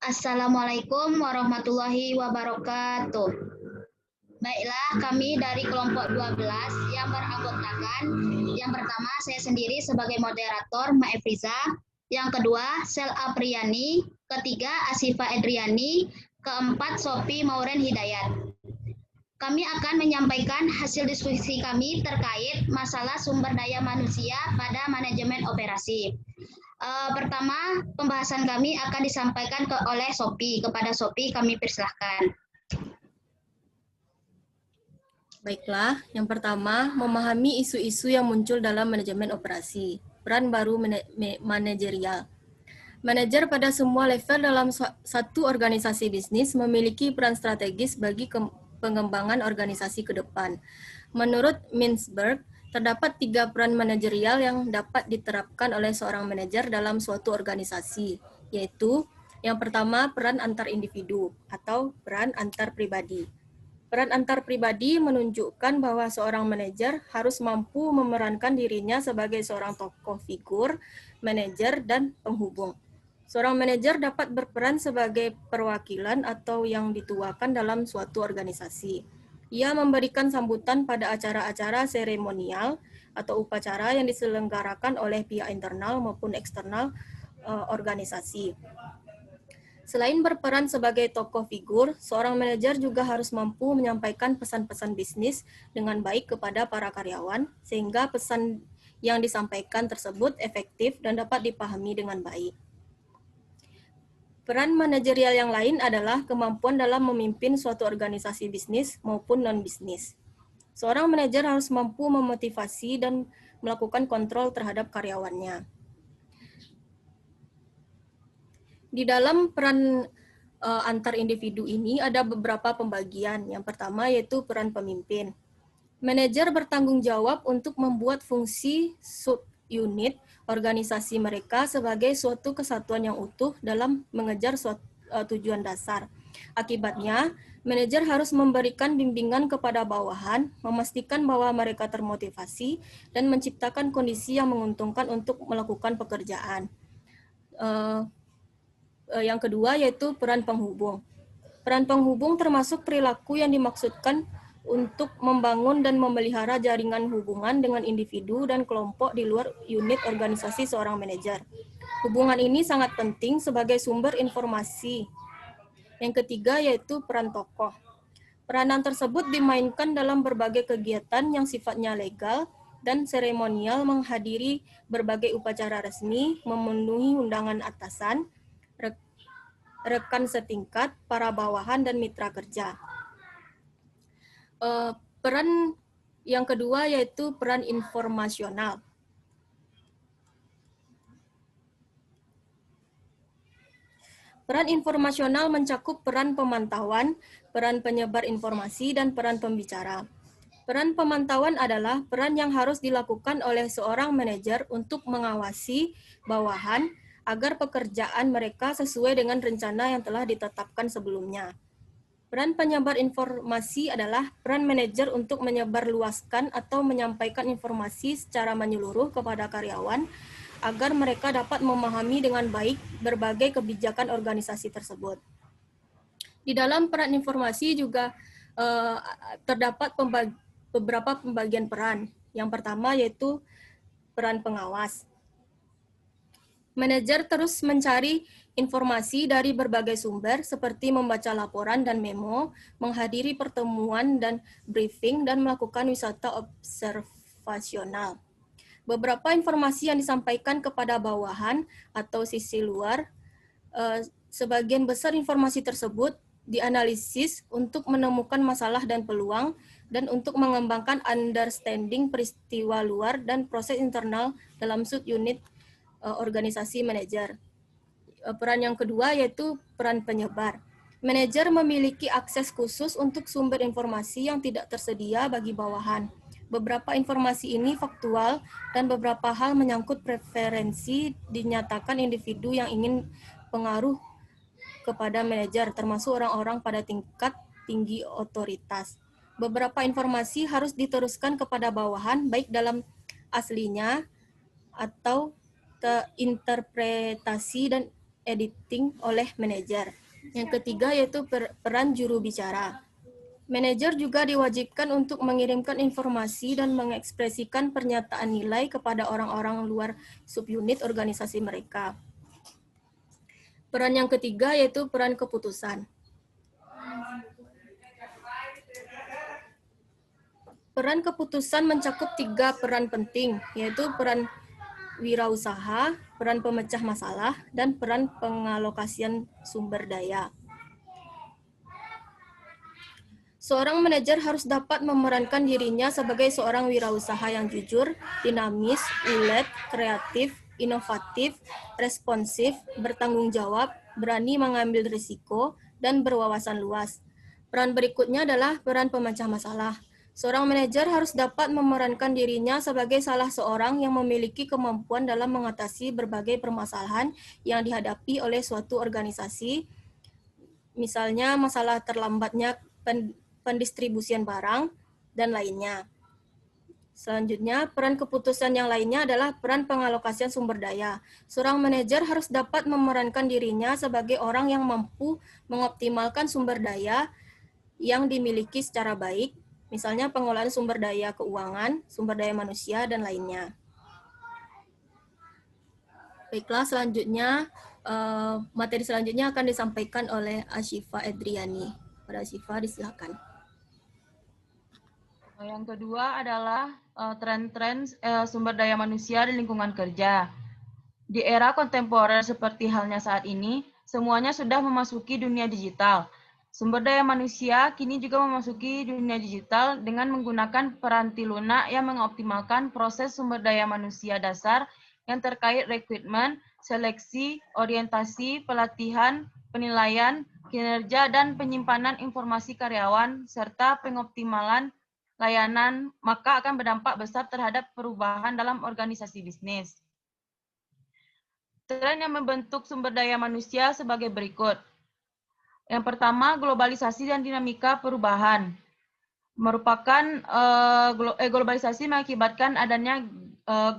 Assalamualaikum warahmatullahi wabarakatuh. Baiklah, kami dari kelompok 12 yang beranggotakan, yang pertama saya sendiri sebagai moderator Maefriza, yang kedua Sel Apriani, ketiga Asifa Edriani, keempat Sophie Mauren Hidayat. Kami akan menyampaikan hasil diskusi kami terkait masalah sumber daya manusia pada manajemen operasi. Pertama, pembahasan kami akan disampaikan oleh Sophie. Kepada Sophie, kami persilahkan. Baiklah, yang pertama, memahami isu-isu yang muncul dalam manajemen operasi. Peran baru manajerial. Manajer pada semua level dalam satu organisasi bisnis memiliki peran strategis bagi pengembangan organisasi ke depan. Menurut Mintzberg, terdapat 3 peran manajerial yang dapat diterapkan oleh seorang manajer dalam suatu organisasi, yaitu yang pertama, peran antar individu atau peran antar pribadi. Peran antar pribadi menunjukkan bahwa seorang manajer harus mampu memerankan dirinya sebagai seorang tokoh figur, manajer, dan penghubung. Seorang manajer dapat berperan sebagai perwakilan atau yang dituakan dalam suatu organisasi. Ia memberikan sambutan pada acara-acara seremonial atau upacara yang diselenggarakan oleh pihak internal maupun eksternal organisasi. Selain berperan sebagai tokoh figur, seorang manajer juga harus mampu menyampaikan pesan-pesan bisnis dengan baik kepada para karyawan, sehingga pesan yang disampaikan tersebut efektif dan dapat dipahami dengan baik. Peran manajerial yang lain adalah kemampuan dalam memimpin suatu organisasi bisnis maupun non-bisnis. Seorang manajer harus mampu memotivasi dan melakukan kontrol terhadap karyawannya. Di dalam peran antar individu ini ada beberapa pembagian. Yang pertama yaitu peran pemimpin. Manajer bertanggung jawab untuk membuat fungsi subunit organisasi mereka sebagai suatu kesatuan yang utuh dalam mengejar tujuan dasar. Akibatnya, manajer harus memberikan bimbingan kepada bawahan, memastikan bahwa mereka termotivasi, dan menciptakan kondisi yang menguntungkan untuk melakukan pekerjaan. Yang kedua yaitu peran penghubung. Peran penghubung termasuk perilaku yang dimaksudkan untuk membangun dan memelihara jaringan hubungan dengan individu dan kelompok di luar unit organisasi seorang manajer. Hubungan ini sangat penting sebagai sumber informasi. Yang ketiga yaitu peran tokoh. Peranan tersebut dimainkan dalam berbagai kegiatan yang sifatnya legal dan seremonial, menghadiri berbagai upacara resmi, memenuhi undangan atasan, rekan setingkat, para bawahan, dan mitra kerja. Peran yang kedua yaitu peran informasional. Peran informasional mencakup peran pemantauan, peran penyebar informasi, dan peran pembicara. Peran pemantauan adalah peran yang harus dilakukan oleh seorang manajer untuk mengawasi bawahan agar pekerjaan mereka sesuai dengan rencana yang telah ditetapkan sebelumnya. Peran penyebar informasi adalah peran manajer untuk menyebarluaskan atau menyampaikan informasi secara menyeluruh kepada karyawan agar mereka dapat memahami dengan baik berbagai kebijakan organisasi tersebut. Di dalam peran informasi juga terdapat beberapa pembagian peran. Yang pertama yaitu peran pengawas. Manajer terus mencari informasi dari berbagai sumber seperti membaca laporan dan memo, menghadiri pertemuan dan briefing, dan melakukan wisata observasional. Beberapa informasi yang disampaikan kepada bawahan atau sisi luar, sebagian besar informasi tersebut dianalisis untuk menemukan masalah dan peluang, dan untuk mengembangkan understanding peristiwa luar dan proses internal dalam subunit organisasi manajer. Peran yang kedua yaitu peran penyebar. Manajer memiliki akses khusus untuk sumber informasi yang tidak tersedia bagi bawahan. Beberapa informasi ini faktual dan beberapa hal menyangkut preferensi dinyatakan individu yang ingin pengaruh kepada manajer, termasuk orang-orang pada tingkat tinggi otoritas. Beberapa informasi harus diteruskan kepada bawahan baik dalam aslinya atau interpretasi dan editing oleh manajer. Yang ketiga yaitu peran juru bicara. Manajer juga diwajibkan untuk mengirimkan informasi dan mengekspresikan pernyataan nilai kepada orang-orang luar subunit organisasi mereka. Peran yang ketiga yaitu peran keputusan. Peran keputusan mencakup 3 peran penting, yaitu peran wirausaha, peran pemecah masalah, dan peran pengalokasian sumber daya. Seorang manajer harus dapat memerankan dirinya sebagai seorang wirausaha yang jujur, dinamis, ulet, kreatif, inovatif, responsif, bertanggung jawab, berani mengambil risiko, dan berwawasan luas. Peran berikutnya adalah peran pemecah masalah. Seorang manajer harus dapat memerankan dirinya sebagai salah seorang yang memiliki kemampuan dalam mengatasi berbagai permasalahan yang dihadapi oleh suatu organisasi, misalnya masalah terlambatnya pendistribusian barang, dan lainnya. Selanjutnya, peran keputusan yang lainnya adalah peran pengalokasian sumber daya. Seorang manajer harus dapat memerankan dirinya sebagai orang yang mampu mengoptimalkan sumber daya yang dimiliki secara baik, misalnya pengolahan sumber daya keuangan, sumber daya manusia, dan lainnya. Baiklah, selanjutnya materi selanjutnya akan disampaikan oleh Ashifa Edriani. Pada Ashifa, disilakan. Yang kedua adalah tren-tren sumber daya manusia di lingkungan kerja. Di era kontemporer seperti halnya saat ini, semuanya sudah memasuki dunia digital. Sumber daya manusia kini juga memasuki dunia digital dengan menggunakan peranti lunak yang mengoptimalkan proses sumber daya manusia dasar yang terkait rekrutmen, seleksi, orientasi, pelatihan, penilaian, kinerja, dan penyimpanan informasi karyawan, serta pengoptimalan layanan, maka akan berdampak besar terhadap perubahan dalam organisasi bisnis. Tren yang membentuk sumber daya manusia sebagai berikut. Yang pertama, globalisasi dan dinamika perubahan. Globalisasi mengakibatkan adanya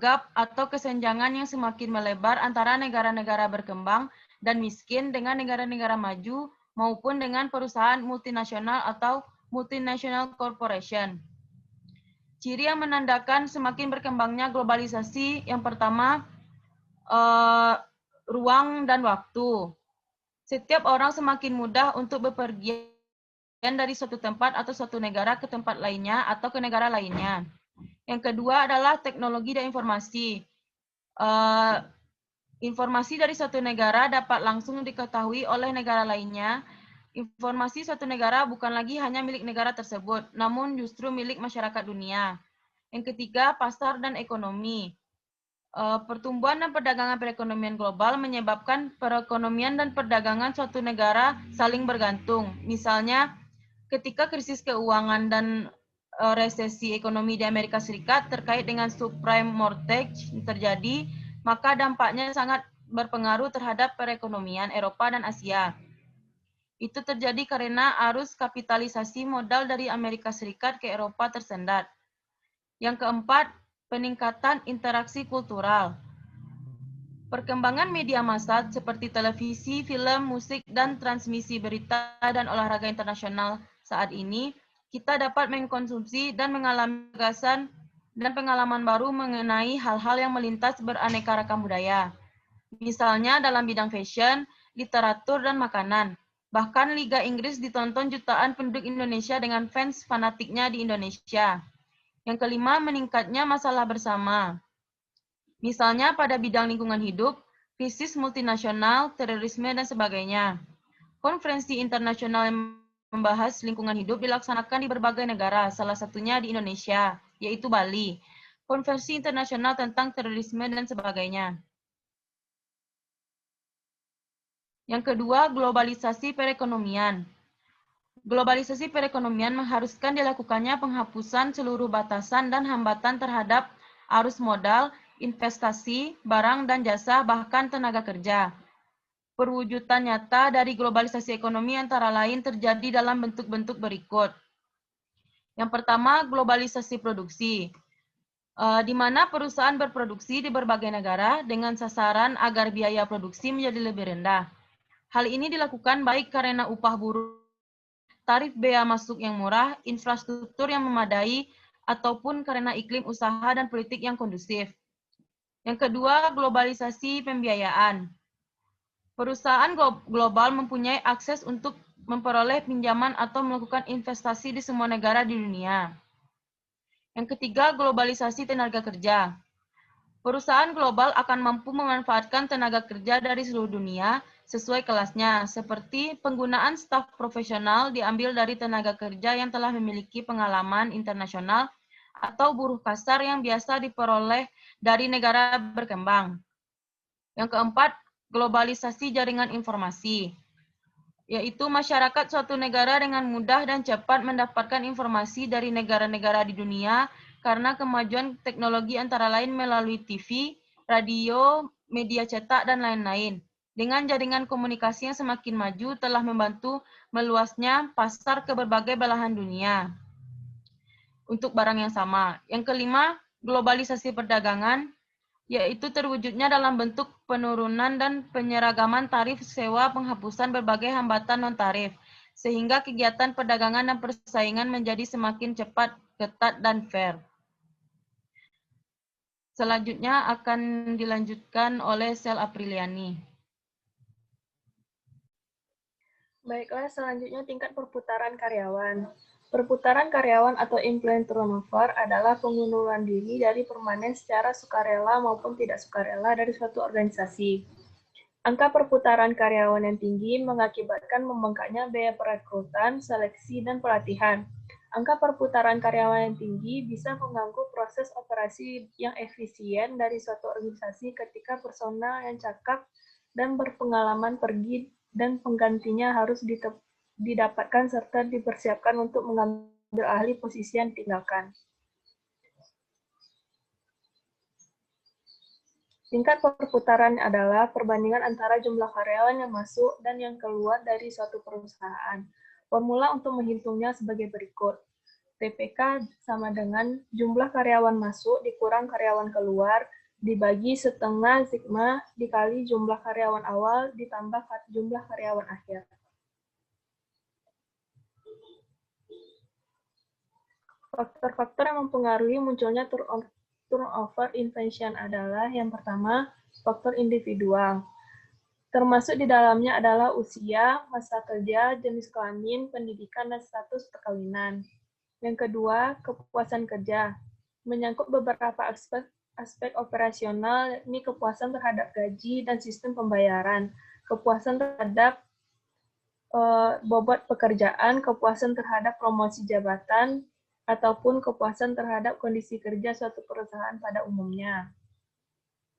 gap atau kesenjangan yang semakin melebar antara negara-negara berkembang dan miskin dengan negara-negara maju maupun dengan perusahaan multinasional atau multinational corporation. Ciri yang menandakan semakin berkembangnya globalisasi, yang pertama, ruang dan waktu. Setiap orang semakin mudah untuk bepergian dari suatu tempat atau suatu negara ke tempat lainnya atau ke negara lainnya. Yang kedua adalah teknologi dan informasi. Informasi dari suatu negara dapat langsung diketahui oleh negara lainnya. Informasi suatu negara bukan lagi hanya milik negara tersebut, namun justru milik masyarakat dunia. Yang ketiga, pasar dan ekonomi. Pertumbuhan dan perdagangan perekonomian global menyebabkan perekonomian dan perdagangan suatu negara saling bergantung. Misalnya, ketika krisis keuangan dan resesi ekonomi di Amerika Serikat terkait dengan subprime mortgage terjadi, maka dampaknya sangat berpengaruh terhadap perekonomian Eropa dan Asia. Itu terjadi karena arus kapitalisasi modal dari Amerika Serikat ke Eropa tersendat. Yang keempat, peningkatan interaksi kultural. Perkembangan media massa seperti televisi, film, musik, dan transmisi berita dan olahraga internasional saat ini, kita dapat mengkonsumsi dan mengalami gagasan dan pengalaman baru mengenai hal-hal yang melintas beraneka ragam budaya. Misalnya dalam bidang fashion, literatur, dan makanan. Bahkan Liga Inggris ditonton jutaan penduduk Indonesia dengan fans fanatiknya di Indonesia. Yang kelima, meningkatnya masalah bersama. Misalnya pada bidang lingkungan hidup, krisis multinasional, terorisme, dan sebagainya. Konferensi internasional yang membahas lingkungan hidup dilaksanakan di berbagai negara, salah satunya di Indonesia, yaitu Bali. Konferensi internasional tentang terorisme dan sebagainya. Yang kedua, globalisasi perekonomian. Globalisasi perekonomian mengharuskan dilakukannya penghapusan seluruh batasan dan hambatan terhadap arus modal, investasi, barang dan jasa, bahkan tenaga kerja. Perwujudan nyata dari globalisasi ekonomi antara lain terjadi dalam bentuk-bentuk berikut. Yang pertama, globalisasi produksi. di mana perusahaan berproduksi di berbagai negara dengan sasaran agar biaya produksi menjadi lebih rendah. Hal ini dilakukan baik karena upah buruh, tarif bea masuk yang murah, infrastruktur yang memadai, ataupun karena iklim usaha dan politik yang kondusif. Yang kedua, globalisasi pembiayaan. Perusahaan global mempunyai akses untuk memperoleh pinjaman atau melakukan investasi di semua negara di dunia. Yang ketiga, globalisasi tenaga kerja. Perusahaan global akan mampu memanfaatkan tenaga kerja dari seluruh dunia sesuai kelasnya, seperti penggunaan staf profesional diambil dari tenaga kerja yang telah memiliki pengalaman internasional atau buruh kasar yang biasa diperoleh dari negara berkembang. Yang keempat, globalisasi jaringan informasi, yaitu masyarakat suatu negara dengan mudah dan cepat mendapatkan informasi dari negara-negara di dunia karena kemajuan teknologi antara lain melalui TV, radio, media cetak, dan lain-lain. Dengan jaringan komunikasi yang semakin maju telah membantu meluasnya pasar ke berbagai belahan dunia untuk barang yang sama. Yang kelima, globalisasi perdagangan, yaitu terwujudnya dalam bentuk penurunan dan penyeragaman tarif sewa penghapusan berbagai hambatan non-tarif, sehingga kegiatan perdagangan dan persaingan menjadi semakin cepat, ketat, dan fair. Selanjutnya akan dilanjutkan oleh Sel Apriliani. Baiklah, selanjutnya tingkat perputaran karyawan. Perputaran karyawan atau employee turnover adalah pengunduran diri dari permanen secara sukarela maupun tidak sukarela dari suatu organisasi. Angka perputaran karyawan yang tinggi mengakibatkan membengkaknya biaya perekrutan, seleksi, dan pelatihan. Angka perputaran karyawan yang tinggi bisa mengganggu proses operasi yang efisien dari suatu organisasi ketika personal yang cakap dan berpengalaman pergi dan penggantinya harus didapatkan serta dipersiapkan untuk mengambil alih posisi yang ditinggalkan. Tingkat perputaran adalah perbandingan antara jumlah karyawan yang masuk dan yang keluar dari suatu perusahaan. Formula untuk menghitungnya sebagai berikut. TPK sama dengan jumlah karyawan masuk dikurang karyawan keluar dibagi setengah sigma dikali jumlah karyawan awal ditambah jumlah karyawan akhir. Faktor-faktor yang mempengaruhi munculnya turnover invention adalah yang pertama, faktor individual. Termasuk di dalamnya adalah usia, masa kerja, jenis kelamin, pendidikan, dan status perkawinan. Yang kedua, kepuasan kerja. Menyangkut beberapa aspek operasional, yakni kepuasan terhadap gaji dan sistem pembayaran, kepuasan terhadap bobot pekerjaan, kepuasan terhadap promosi jabatan, ataupun kepuasan terhadap kondisi kerja suatu perusahaan pada umumnya.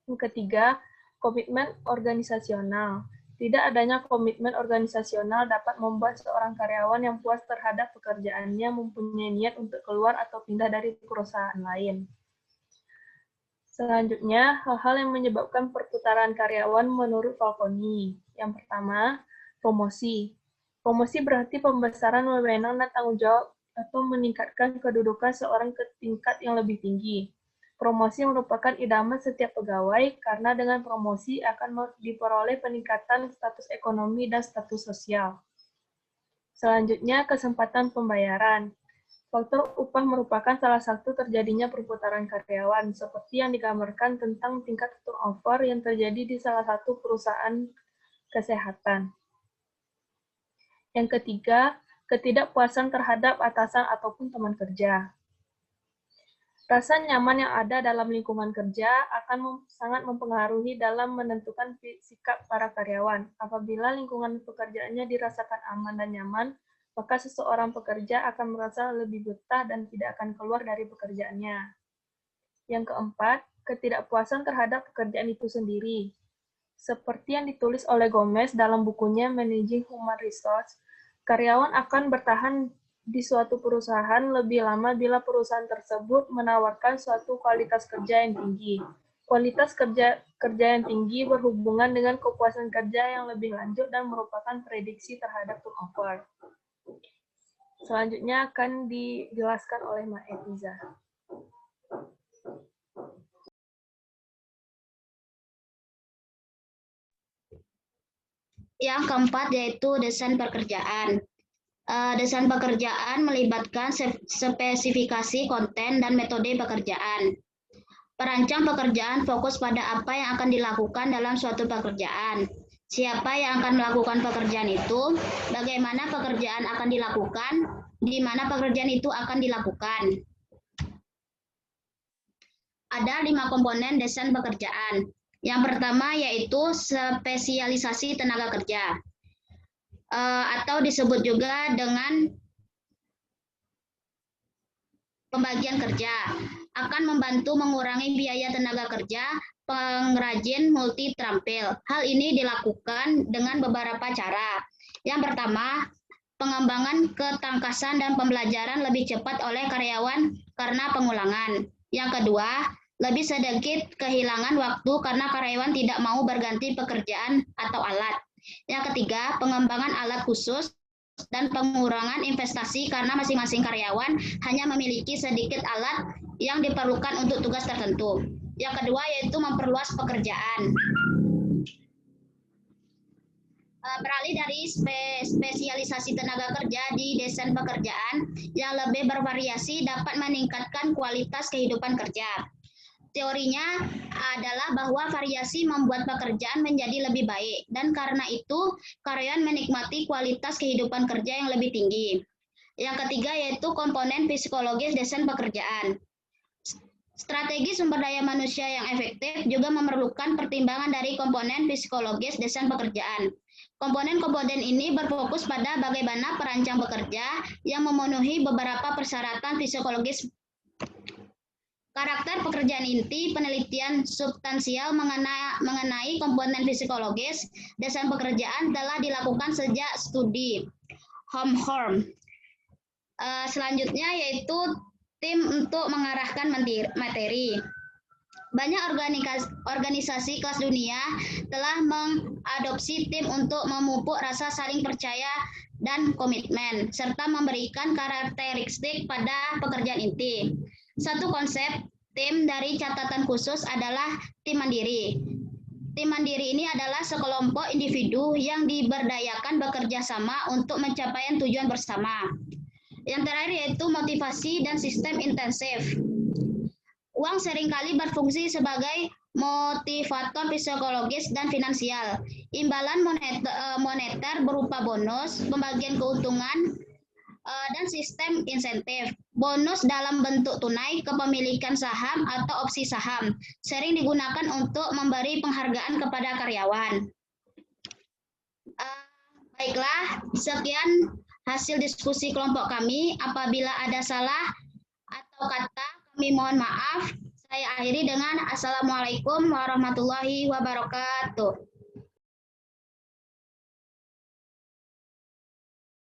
Yang ketiga, komitmen organisasional. Tidak adanya komitmen organisasional dapat membuat seorang karyawan yang puas terhadap pekerjaannya mempunyai niat untuk keluar atau pindah dari perusahaan lain. Selanjutnya, hal-hal yang menyebabkan perputaran karyawan menurut Falconi. Yang pertama, promosi. Promosi berarti pembesaran wewenang dan tanggung jawab atau meningkatkan kedudukan seorang ke tingkat yang lebih tinggi. Promosi merupakan idaman setiap pegawai karena dengan promosi akan diperoleh peningkatan status ekonomi dan status sosial. Selanjutnya, kesempatan pembayaran. Faktor upah merupakan salah satu terjadinya perputaran karyawan, seperti yang digambarkan tentang tingkat turnover yang terjadi di salah satu perusahaan kesehatan. Yang ketiga, ketidakpuasan terhadap atasan ataupun teman kerja. Rasa nyaman yang ada dalam lingkungan kerja akan sangat mempengaruhi dalam menentukan sikap para karyawan. Apabila lingkungan pekerjaannya dirasakan aman dan nyaman, maka seseorang pekerja akan merasa lebih betah dan tidak akan keluar dari pekerjaannya. Yang keempat, ketidakpuasan terhadap pekerjaan itu sendiri. Seperti yang ditulis oleh Gomez dalam bukunya Managing Human Resource, karyawan akan bertahan di suatu perusahaan lebih lama bila perusahaan tersebut menawarkan suatu kualitas kerja yang tinggi. Kualitas kerja yang tinggi berhubungan dengan kepuasan kerja yang lebih lanjut dan merupakan prediksi terhadap turnover. Selanjutnya akan dijelaskan oleh Mbak Eliza. Yang keempat yaitu desain pekerjaan. Desain pekerjaan melibatkan spesifikasi konten dan metode pekerjaan. Perancang pekerjaan fokus pada apa yang akan dilakukan dalam suatu pekerjaan. Siapa yang akan melakukan pekerjaan itu, bagaimana pekerjaan akan dilakukan, di mana pekerjaan itu akan dilakukan. Ada 5 komponen desain pekerjaan. Yang pertama yaitu spesialisasi tenaga kerja, atau disebut juga dengan pembagian kerja, akan membantu mengurangi biaya tenaga kerja pengrajin multi terampil. Hal ini dilakukan dengan beberapa cara. Yang pertama, pengembangan ketangkasan dan pembelajaran lebih cepat oleh karyawan karena pengulangan. Yang kedua, lebih sedikit kehilangan waktu karena karyawan tidak mau berganti pekerjaan atau alat. Yang ketiga, pengembangan alat khusus dan pengurangan investasi karena masing-masing karyawan hanya memiliki sedikit alat yang diperlukan untuk tugas tertentu. Yang kedua yaitu memperluas pekerjaan. Beralih dari spesialisasi tenaga kerja di desain pekerjaan yang lebih bervariasi dapat meningkatkan kualitas kehidupan kerja. Teorinya adalah bahwa variasi membuat pekerjaan menjadi lebih baik, dan karena itu karyawan menikmati kualitas kehidupan kerja yang lebih tinggi. Yang ketiga yaitu komponen psikologis desain pekerjaan. Strategi sumber daya manusia yang efektif juga memerlukan pertimbangan dari komponen psikologis desain pekerjaan. Komponen-komponen ini berfokus pada bagaimana perancang bekerja yang memenuhi beberapa persyaratan psikologis. Karakter pekerjaan inti, penelitian substansial mengenai komponen psikologis desain pekerjaan telah dilakukan sejak studi Holmholm. Selanjutnya yaitu tim untuk mengarahkan materi. Banyak organisasi kelas dunia telah mengadopsi tim untuk memupuk rasa saling percaya dan komitmen, serta memberikan karakteristik pada pekerjaan inti. Satu konsep tim dari catatan khusus adalah tim mandiri. Tim mandiri ini adalah sekelompok individu yang diberdayakan bekerja sama untuk mencapai tujuan bersama. Yang terakhir yaitu motivasi dan sistem intensif. Uang seringkali berfungsi sebagai motivator psikologis dan finansial. Imbalan moneter berupa bonus, pembagian keuntungan, dan sistem insentif. Bonus dalam bentuk tunai, kepemilikan saham atau opsi saham sering digunakan untuk memberi penghargaan kepada karyawan. Baiklah, sekian hasil diskusi kelompok kami. Apabila ada salah atau kata, kami mohon maaf. Saya akhiri dengan Assalamualaikum warahmatullahi wabarakatuh.